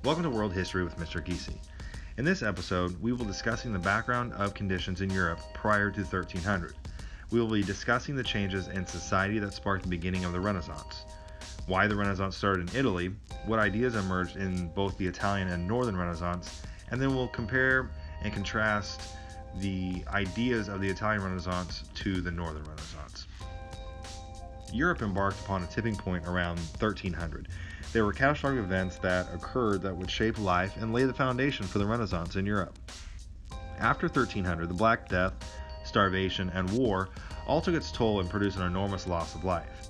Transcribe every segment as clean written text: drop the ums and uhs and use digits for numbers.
Welcome to World History with Mr. Giese. In this episode, we will be discussing the background of conditions in Europe prior to 1300. We will be discussing the changes in society that sparked the beginning of the Renaissance, why the Renaissance started in Italy, what ideas emerged in both the Italian and Northern Renaissance, and then we'll compare and contrast the ideas of the Italian Renaissance to the Northern Renaissance. Europe embarked upon a tipping point around 1300. There were catastrophic events that occurred that would shape life and lay the foundation for the Renaissance in Europe. After 1300, the Black Death, starvation, and war all took its toll and produced an enormous loss of life.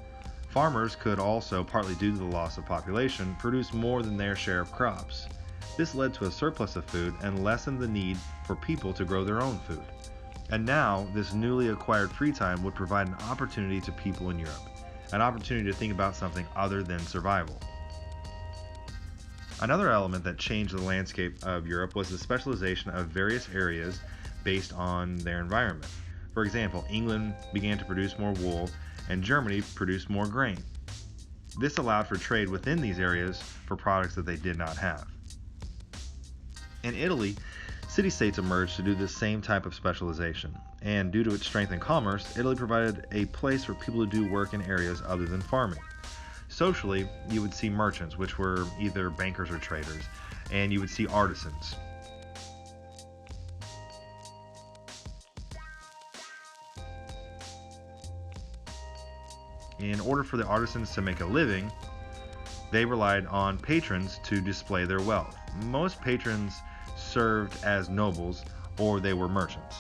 Farmers could also, partly due to the loss of population, produce more than their share of crops. This led to a surplus of food and lessened the need for people to grow their own food. And now, this newly acquired free time would provide an opportunity to people in Europe, an opportunity to think about something other than survival. Another element that changed the landscape of Europe was the specialization of various areas based on their environment. For example, England began to produce more wool, and Germany produced more grain. This allowed for trade within these areas for products that they did not have. In Italy, city-states emerged to do the same type of specialization, and due to its strength in commerce, Italy provided a place for people to do work in areas other than farming. Socially, you would see merchants, which were either bankers or traders, and you would see artisans. In order for the artisans to make a living, they relied on patrons to display their wealth. Most patrons served as nobles, or they were merchants.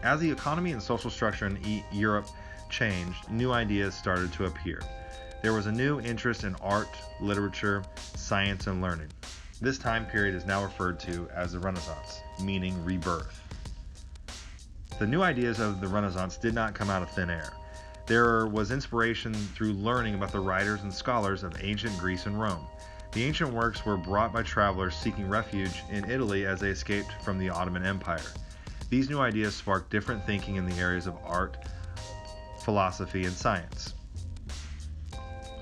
As the economy and social structure in Europe changed, new ideas started to appear. There was a new interest in art, literature, science, and learning. This time period is now referred to as the Renaissance, meaning rebirth. The new ideas of the Renaissance did not come out of thin air. There was inspiration through learning about the writers and scholars of ancient Greece and Rome. The ancient works were brought by travelers seeking refuge in Italy as they escaped from the Ottoman Empire. These new ideas sparked different thinking in the areas of art, philosophy, and science.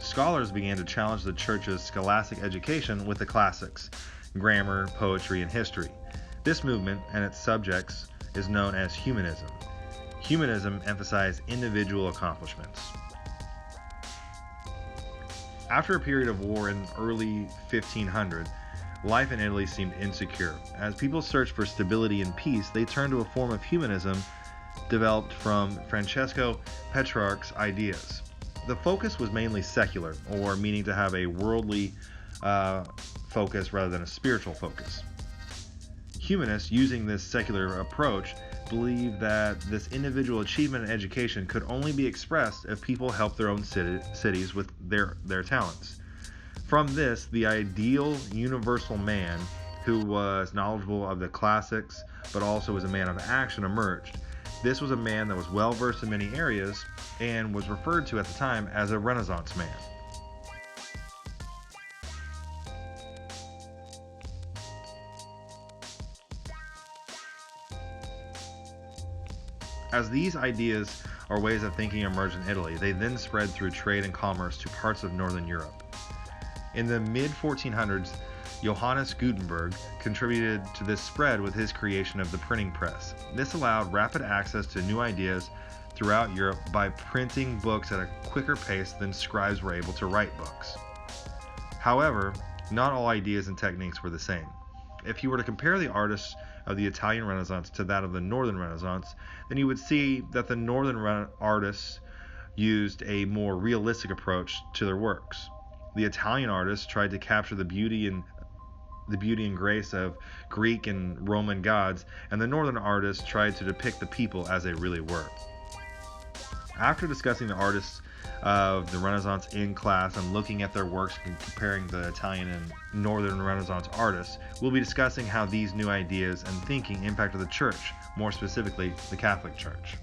Scholars began to challenge the church's scholastic education with the classics, grammar, poetry, and history. This movement and its subjects is known as humanism. Humanism emphasized individual accomplishments. After a period of war in early 1500, life in Italy seemed insecure. As people searched for stability and peace, they turned to a form of humanism developed from Francesco Petrarch's ideas. The focus was mainly secular, or meaning to have a worldly focus rather than a spiritual focus. Humanists, using this secular approach, believed that this individual achievement in education could only be expressed if people helped their own cities with their talents. From this, the ideal universal man, who was knowledgeable of the classics but also was a man of action, emerged. This was a man that was well versed in many areas and was referred to at the time as a Renaissance man. As these ideas or ways of thinking emerged in Italy, they then spread through trade and commerce to parts of Northern Europe. In the mid-1400s, Johannes Gutenberg contributed to this spread with his creation of the printing press. This allowed rapid access to new ideas throughout Europe by printing books at a quicker pace than scribes were able to write books. However, not all ideas and techniques were the same. If you were to compare the artists of the Italian Renaissance to that of the Northern Renaissance, then you would see that the Northern artists used a more realistic approach to their works. The Italian artists tried to capture the beauty and grace of Greek and Roman gods, and the Northern artists tried to depict the people as they really were. After discussing the artists of the Renaissance in class and looking at their works and comparing the Italian and Northern Renaissance artists, we'll be discussing how these new ideas and thinking impacted the church, more specifically the Catholic Church.